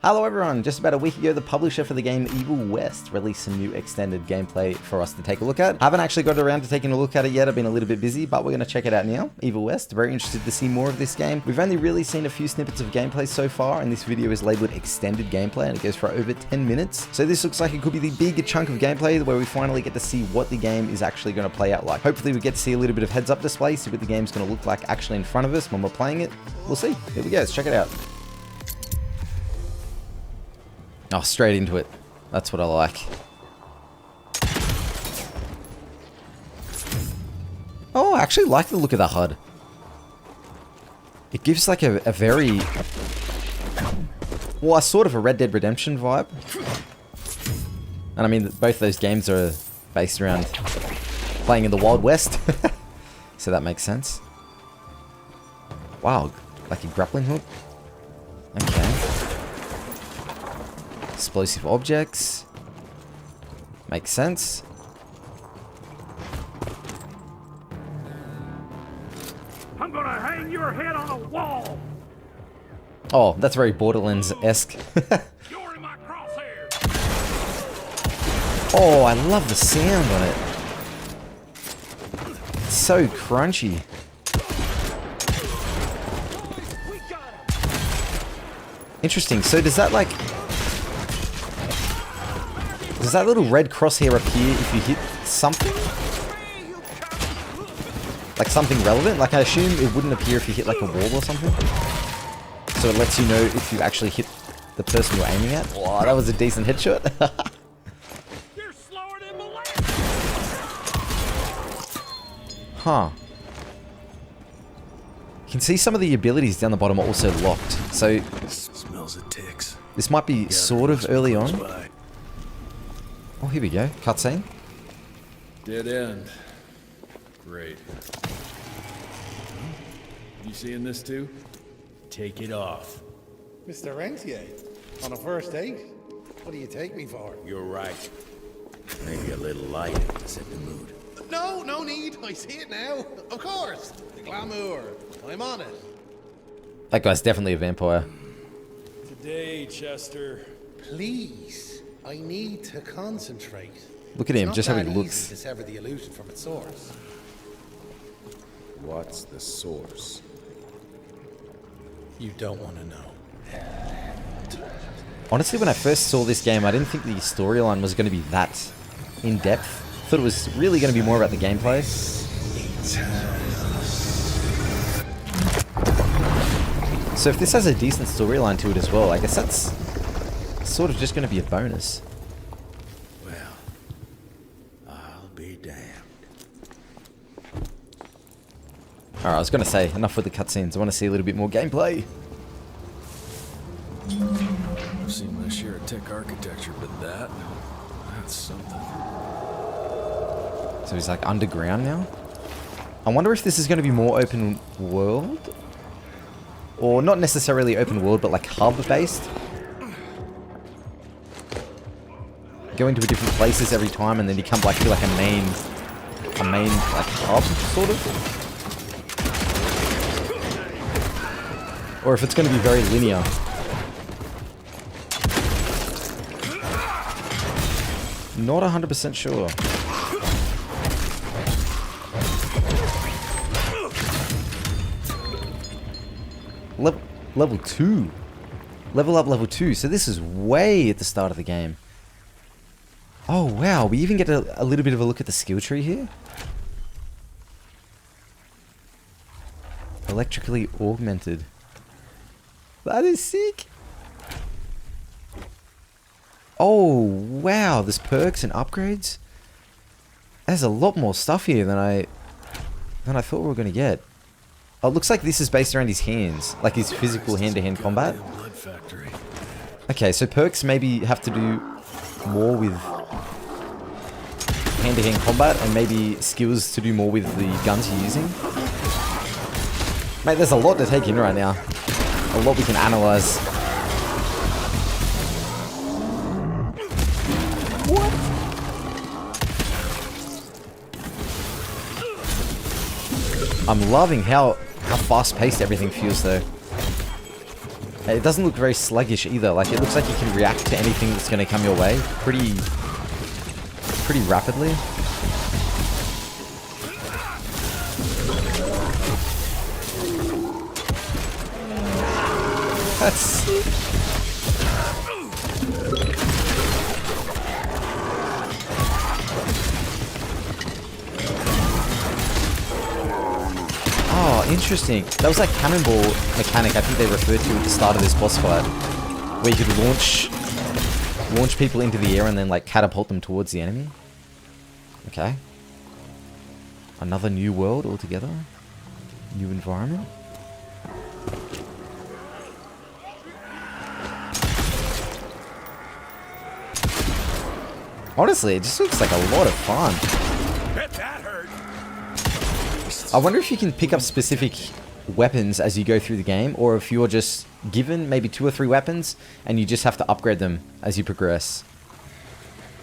Hello everyone, just about a week ago the publisher for the game Evil West released some new extended gameplay for us to take a look at. I haven't actually got around to taking a look at it yet, I've been a little bit busy, but we're going to check it out now. Evil West, very interested to see more of this game. We've only really seen a few snippets of gameplay so far, and this video is labelled extended gameplay and it goes for over 10 minutes. So this looks like it could be the big chunk of gameplay where we finally get to see what the game is actually going to play out like. Hopefully we get to see a little bit of heads up display, see what the game's going to look like actually in front of us when we're playing it. We'll see. Here we go, let's check it out. Oh, straight into it. That's what I like. Oh, I actually like the look of the HUD. It gives like a very... well, a sort of a Red Dead Redemption vibe. And I mean, both those games are based around playing in the Wild West. So that makes sense. Wow, like a grappling hook. Okay. Explosive objects. Makes sense. I'm gonna hang your head on a wall. Oh, that's very Borderlands-esque. You're in my crosshairs. Oh, I love the sound on it. It's so crunchy. Interesting. So does that like... does that little red crosshair appear if you hit something? Like something relevant? Like I assume it wouldn't appear if you hit like a wall or something. So it lets you know if you actually hit the person you're aiming at. Wow, that was a decent headshot. You're slower than molasses. Huh. You can see some of the abilities down the bottom are also locked. So Smells of ticks. this might be sort of early on. Oh, here we go. Cutscene. Dead end. Great. You seeing this too? Take it off. Mr. Rentier, on a first date? What do you take me for? You're right. Maybe a little light to set the mood. No need. I see it now. Of course. The glamour. I'm on it. That guy's definitely a vampire. Today, Chester. Please. I need to concentrate. Look at him, just how he looks. It's not that easy to sever the illusion from its source. What's the source? You don't want to know. Honestly, when I first saw this game, I didn't think the storyline was going to be that in-depth. Thought it was really going to be more about the gameplay. So if this has a decent storyline to it as well, I guess that's sort of just going to be a bonus. Well, I'll be damned. Alright, I was going to say, enough with the cutscenes. I want to see a little bit more gameplay. I've seen my share of tech architecture, but that's something. So he's like underground now? I wonder if this is going to be more open world? Or not necessarily open world, but like hub based? Go into different places every time and then you come like to like a main like hub sort of. Or if it's going to be very linear. Not 100% sure. Level 2. Level up level 2. So this is way at the start of the game. Oh wow, we even get a little bit of a look at the skill tree here. Electrically augmented. That is sick. Oh wow, there's perks and upgrades. There's a lot more stuff here than I thought we were gonna get. Oh, it looks like this is based around his hands, like his physical hand-to-hand combat. Okay, so perks maybe have to do more with hand-to-hand combat, and maybe skills to do more with the guns you're using. Mate, there's a lot to take in right now. A lot we can analyze. What? I'm loving how fast-paced everything feels, though. It doesn't look very sluggish either. Like, it looks like you can react to anything that's going to come your way pretty rapidly. That's... Oh, interesting. That was that cannonball mechanic I think they referred to at the start of this boss fight, where you could launch people into the air and then like catapult them towards the enemy. Okay. Another new world altogether. New environment. Honestly, it just looks like a lot of fun. Bet that hurt. I wonder if you can pick up specific weapons as you go through the game, or if you're just given maybe 2 or 3 weapons and you just have to upgrade them as you progress.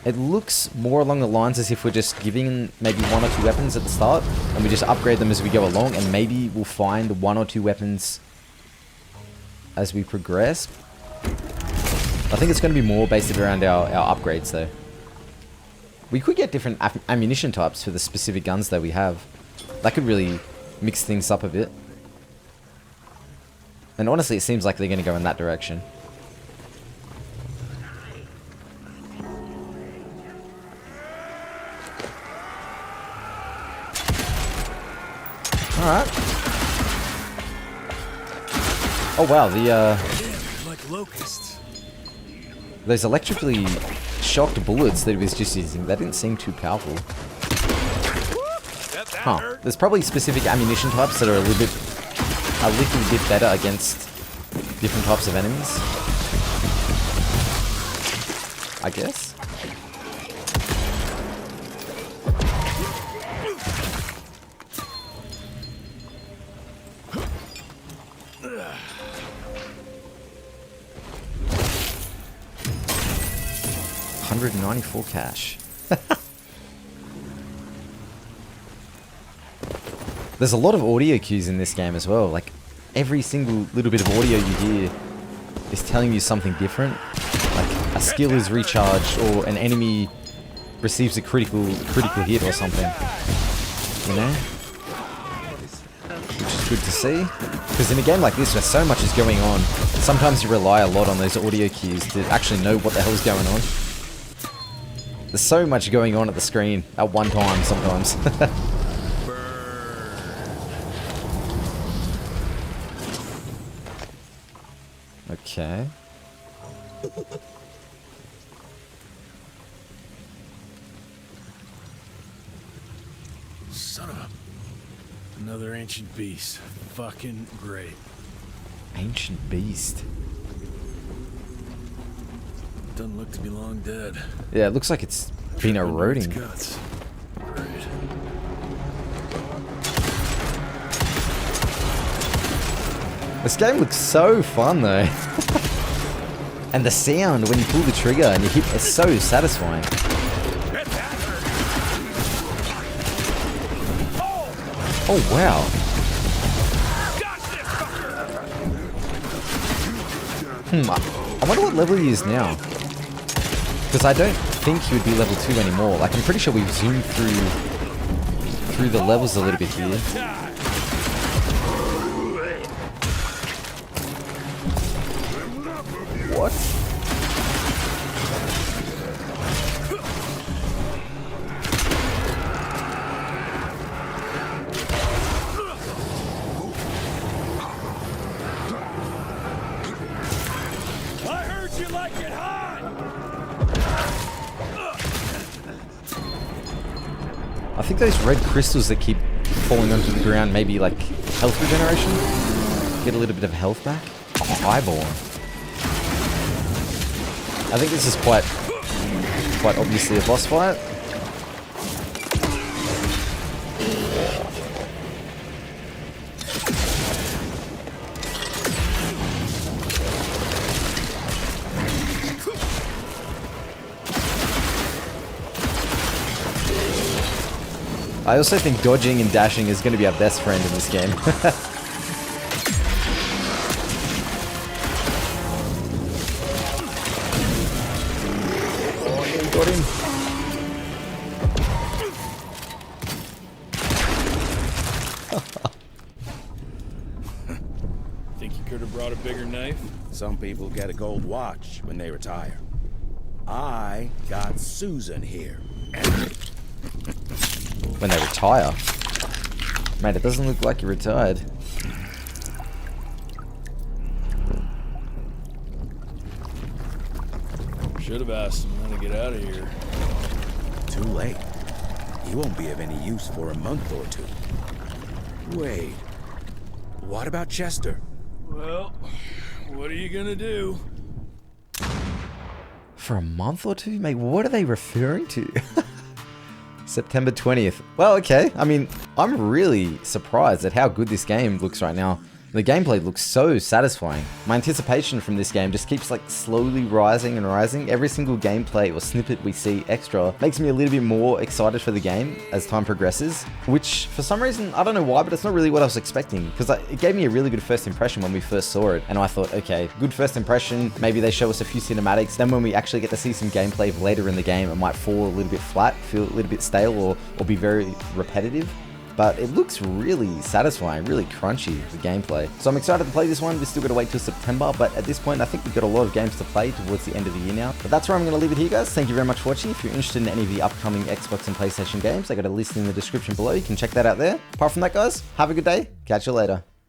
It looks more along the lines as if we're just giving maybe 1 or 2 weapons at the start and we just upgrade them as we go along, and maybe we'll find 1 or 2 weapons as we progress. I think it's going to be more based around our upgrades though. We could get different ammunition types for the specific guns that we have. That could really mix things up a bit. And honestly, it seems like they're going to go in that direction. Alright. Oh wow, Like locusts. those electrically shocked bullets that he was just using, they didn't seem too powerful. Huh. There's probably specific ammunition types that are a little bit better against different types of enemies, I guess. $194 cash. There's a lot of audio cues in this game as well. Like, every single little bit of audio you hear is telling you something different. Like, a skill is recharged, or an enemy receives a critical hit or something. You know? Which is good to see. Because in a game like this where so much is going on, sometimes you rely a lot on those audio cues to actually know what the hell is going on. There's so much going on at the screen at one time sometimes. Okay. Son of a... Another ancient beast. Fucking great. Ancient beast. Doesn't look to be long dead. Yeah, it looks like it's been eroding. Its guts. Great. This game looks so fun though. And the sound when you pull the trigger and you hit, it's so satisfying. Oh wow. I wonder what level he is now. Because I don't think he would be level 2 anymore. Like, I'm pretty sure we've zoomed through the levels a little bit here. What? I heard you like it hot. I think those red crystals that keep falling onto the ground, maybe like health regeneration? Get a little bit of health back? Oh, eyeball. I think this is quite obviously a boss fight. I also think dodging and dashing is going to be our best friend in this game. reloading. Think you could have brought a bigger knife? Some people get a gold watch when they retire. I got Susan here. When they retire? Mate, it doesn't look like you retired. Should have asked him how to get out of here. Too late. He won't be of any use for a month or two. Wait. What about Chester? Well, what are you gonna do? For a month or two? Mate, what are they referring to? September 20th. Well, okay. I mean, I'm really surprised at how good this game looks right now. The gameplay looks so satisfying. My anticipation from this game just keeps like slowly rising and rising. Every single gameplay or snippet we see extra makes me a little bit more excited for the game as time progresses, which for some reason, I don't know why, but it's not really what I was expecting, because it gave me a really good first impression when we first saw it. And I thought, okay, good first impression. Maybe they show us a few cinematics. Then when we actually get to see some gameplay later in the game, it might fall a little bit flat, feel a little bit stale, or be very repetitive. But it looks really satisfying, really crunchy, the gameplay. So I'm excited to play this one. We've still got to wait till September, but at this point, I think we've got a lot of games to play towards the end of the year now. But that's where I'm going to leave it here, guys. Thank you very much for watching. If you're interested in any of the upcoming Xbox and PlayStation games, I got a list in the description below. You can check that out there. Apart from that, guys, have a good day. Catch you later.